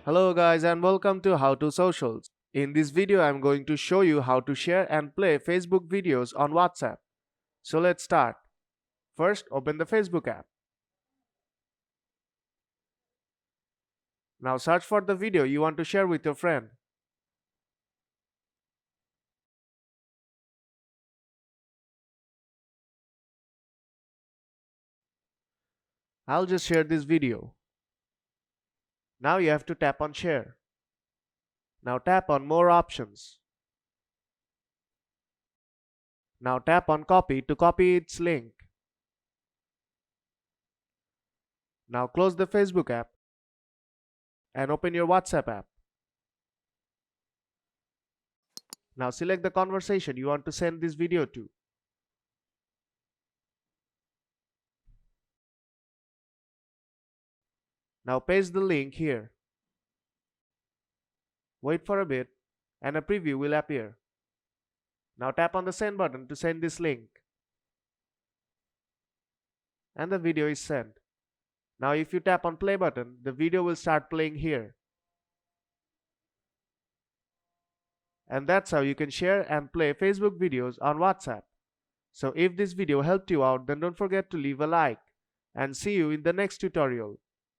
Hello guys and welcome to How to Socials. In this video I'm going to show you how to share and play Facebook videos on WhatsApp. So let's start. First open the Facebook app. Now search for the video you want to share with your friend. I'll just share this video. Now you have to tap on share. Now tap on more options. Now tap on copy to copy its link. Now close the Facebook app and open your WhatsApp app. Now select the conversation you want to send this video to. Now paste the link here. Wait for a bit and a preview will appear. Now tap on the send button to send this link. And the video is sent. Now if you tap on play button, the video will start playing here. And that's how you can share and play Facebook videos on WhatsApp. So if this video helped you out, then don't forget to leave a like. And see you in the next tutorial.